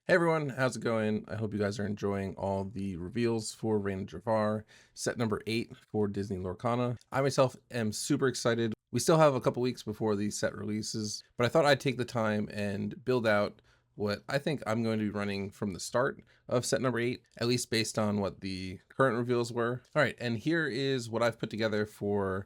Hey everyone, how's it going? I hope you guys are enjoying all the reveals for Reign of Jafar, set number 8 for Disney Lorcana. I myself am super excited. We still have a couple weeks before the set releases, but I thought I'd take the time and build out what I think I'm going to be running from the start of set number 8, at least based on what the current reveals were. All right, and here is what I've put together for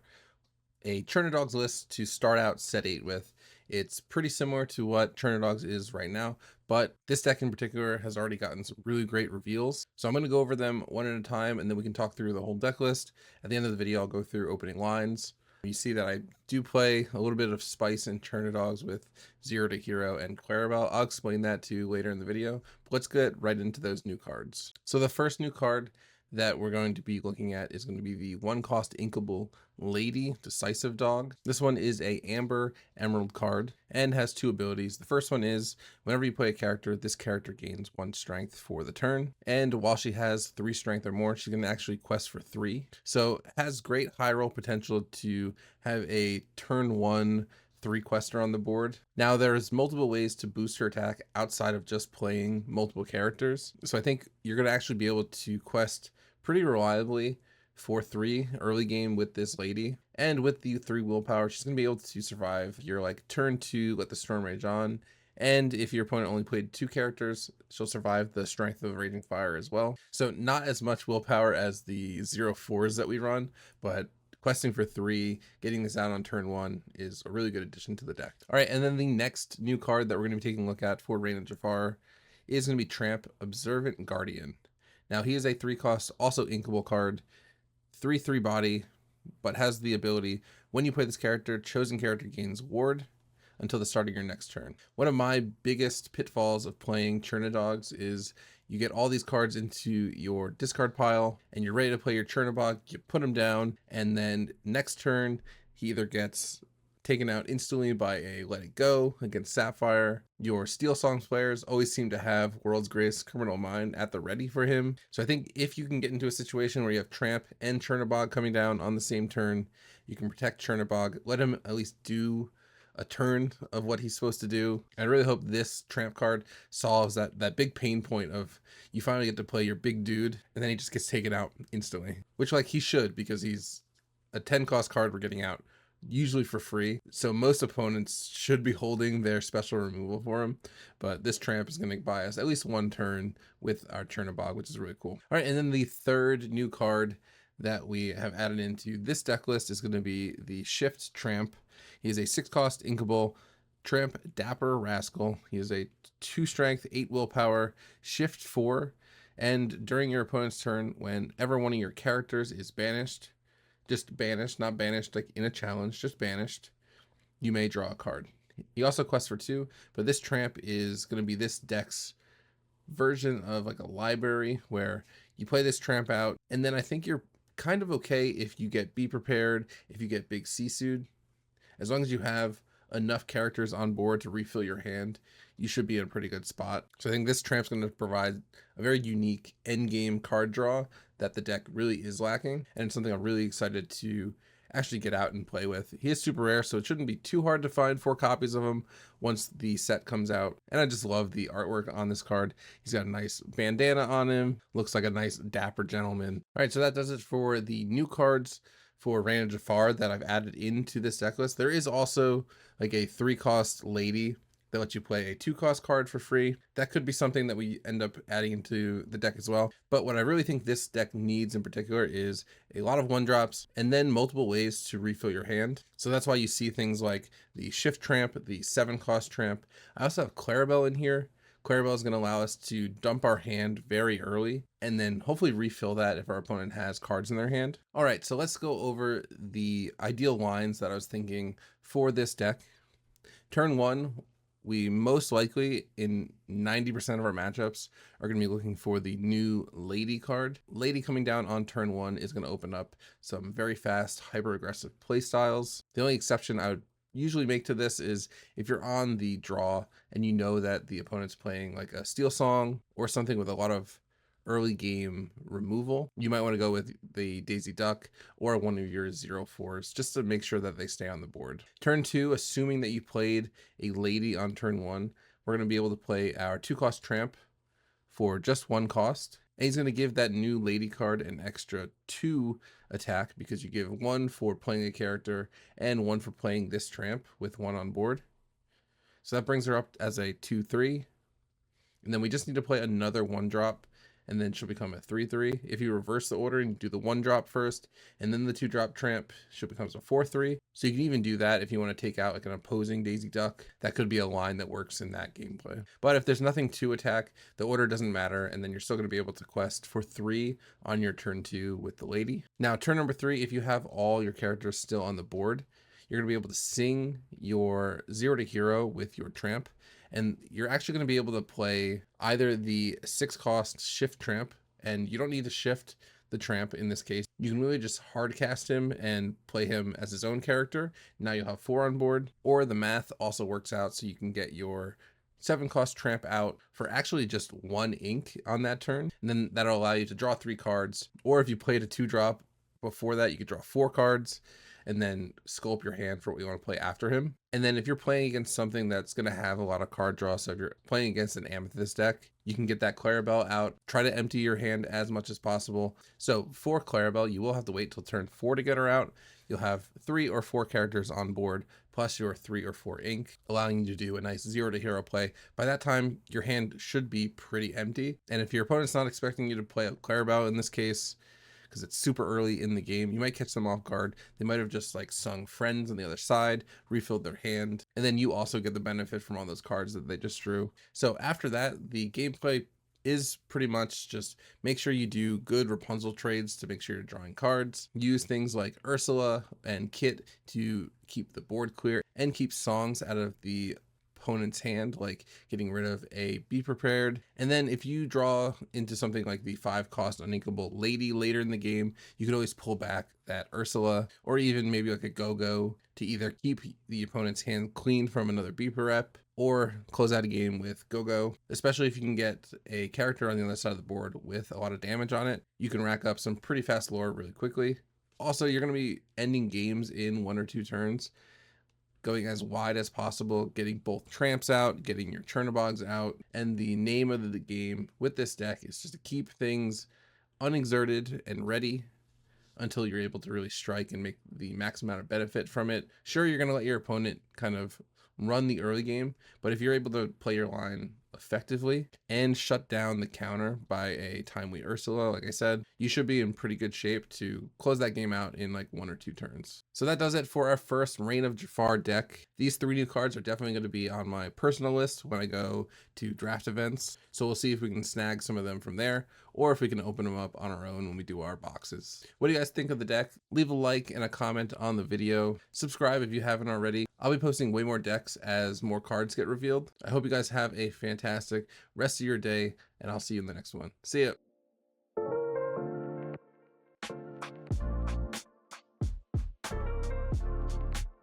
a Chernadogs list to start out set 8 with. It's pretty similar to what Chernadogs is right now, but this deck in particular has already gotten some really great reveals. So I'm going to go over them one at a time, and then we can talk through the whole deck list. At the end of the video, I'll go through opening lines. You see that I do play a little bit of spice in Chernadogs with Zero to Hero and Clarabelle. I'll explain that to you later in the video, but let's get right into those new cards. So the first new card that we're going to be looking at is going to be the 1-cost inkable Lady Decisive Dog. This one is a Amber Emerald card and has 2 abilities. The first one is whenever you play a character, this character gains 1 strength for the turn, and while she has 3 strength or more, she can actually quest for 3. So has great high roll potential to have a turn 1 3 quester on the board. Now there's multiple ways to boost her attack outside of just playing multiple characters. So I think you're going to actually be able to quest pretty reliably for 3 early game with this lady. And with the 3 willpower, she's going to be able to survive your like turn 2, let the storm rage on. And if your opponent only played 2 characters, she'll survive the strength of Raging Fire as well. So not as much willpower as the 0-4s that we run, but questing for 3, getting this out on turn 1 is a really good addition to the deck. All right, and then the next new card that we're going to be taking a look at for Reign of Jafar is going to be Tramp, Observant Guardian. Now he is a 3-cost, also inkable card, 3/3 body, but has the ability, when you play this character, chosen character gains ward until the start of your next turn. One of my biggest pitfalls of playing Chernadogs is you get all these cards into your discard pile and you're ready to play your Chernabog, you put him down, and then next turn he either gets taken out instantly by a Let It Go against Sapphire. Your Steel Songs players always seem to have World's Greatest Criminal Mind at the ready for him. So I think if you can get into a situation where you have Tramp and Chernabog coming down on the same turn, you can protect Chernabog, let him at least do a turn of what he's supposed to do. I really hope this Tramp card solves that big pain point of you finally get to play your big dude and then he just gets taken out instantly, which like he should, because he's a 10-cost card we're getting out usually for free, so most opponents should be holding their special removal for him, but this Tramp is going to buy us at least 1 turn with our Chernabog, which is really cool. All right, and then the third new card that we have added into this deck list is going to be the Shift Tramp. He is a 6-cost inkable Tramp Dapper Rascal. He is a 2 strength, 8 willpower, shift 4, and during your opponent's turn, whenever one of your characters is banished, just banished, not banished like in a challenge, just banished, you may draw a card. He also quests for 2, but this Tramp is going to be this deck's version of like a library where you play this Tramp out, and then I think you're kind of okay if you get Be Prepared, if you get Big Sisued. As long as you have enough characters on board to refill your hand, you should be in a pretty good spot. So I think this Tramp's going to provide a very unique endgame card draw that the deck really is lacking, and it's something I'm really excited to actually get out and play with. He is super rare, so it shouldn't be too hard to find 4 copies of him once the set comes out. And I just love the artwork on this card. He's got a nice bandana on him, looks like a nice dapper gentleman. All right, so that does it for the new cards for Reign of Jafar that I've added into this deck list. There is also like a 3-cost lady that lets you play a 2-cost card for free. That could be something that we end up adding into the deck as well. But what I really think this deck needs in particular is a lot of 1-drops and then multiple ways to refill your hand. So that's why you see things like the Shift Tramp, the 7-cost Tramp. I also have Clarabelle in here. Clarabelle is going to allow us to dump our hand very early and then hopefully refill that if our opponent has cards in their hand. All right, so let's go over the ideal lines that I was thinking for this deck. Turn 1, we most likely in 90% of our matchups are going to be looking for the new Lady card. Lady coming down on turn 1 is going to open up some very fast, hyper aggressive play styles. The only exception I would usually make to this is if you're on the draw and you know that the opponent's playing like a Steel Song or something with a lot of early game removal, you might want to go with the Daisy Duck or one of your 0-4s just to make sure that they stay on the board. Turn 2, assuming that you played a Lady on turn 1, we're going to be able to play our 2-cost Tramp for just 1 cost. And he's going to give that new lady card an extra 2 attack because you give 1 for playing a character and 1 for playing this tramp with 1 on board. So that brings her up as a 2/3. And then we just need to play another 1-drop, and then she'll become a 3/3. If you reverse the order and do the 1-drop first, and then the 2-drop tramp, she'll become a 4/3. So you can even do that if you want to take out like an opposing Daisy Duck. That could be a line that works in that gameplay. But if there's nothing to attack, the order doesn't matter, and then you're still going to be able to quest for 3 on your turn 2 with the lady. Now, turn number 3, if you have all your characters still on the board, you're going to be able to sing your 0 to hero with your tramp. And you're actually going to be able to play either the 6-cost shift tramp, and you don't need to shift the tramp in this case. You can really just hard cast him and play him as his own character. Now you'll have 4 on board, or the math also works out so you can get your 7-cost tramp out for actually just 1 ink on that turn. And then that'll allow you to draw 3 cards, or if you played a 2-drop before that, you could draw 4 cards and then sculpt your hand for what you want to play after him. And then if you're playing against something that's going to have a lot of card draw, so if you're playing against an Amethyst deck, you can get that Clarabelle out. Try to empty your hand as much as possible. So for Clarabelle, you will have to wait till turn 4 to get her out. You'll have 3 or 4 characters on board, plus your 3 or 4 ink, allowing you to do a nice 0 to hero play. By that time, your hand should be pretty empty. And if your opponent's not expecting you to play a Clarabelle in this case, because it's super early in the game, you might catch them off guard. They might have just like sung friends on the other side, refilled their hand, and then you also get the benefit from all those cards that they just drew. So after that, the gameplay is pretty much just make sure you do good Rapunzel trades to make sure you're drawing cards. Use things like Ursula and Kit to keep the board clear and keep songs out of the opponent's hand, like getting rid of a Be Prepared. And then if you draw into something like the 5-cost uninkable lady later in the game, you can always pull back that Ursula, or even maybe like a Go-Go to either keep the opponent's hand clean from another Beeper rep, or close out a game with Go-Go. Especially if you can get a character on the other side of the board with a lot of damage on it, you can rack up some pretty fast lore really quickly. Also, you're going to be ending games in 1 or 2 turns, going as wide as possible, getting both tramps out, getting your Chernadogs out. And the name of the game with this deck is just to keep things unexerted and ready until you're able to really strike and make the max amount of benefit from it. Sure, you're going to let your opponent kind of run the early game, but if you're able to play your line effectively and shut down the counter by a timely Ursula, like I said, you should be in pretty good shape to close that game out in like 1 or 2 turns. So that does it for our first Reign of Jafar deck. These 3 new cards are definitely going to be on my personal list when I go to draft events. So we'll see if we can snag some of them from there, or if we can open them up on our own when we do our boxes. What do you guys think of the deck? Leave a like and a comment on the video. Subscribe if you haven't already. I'll be posting way more decks as more cards get revealed. I hope you guys have a fantastic rest of your day, and I'll see you in the next one. See ya.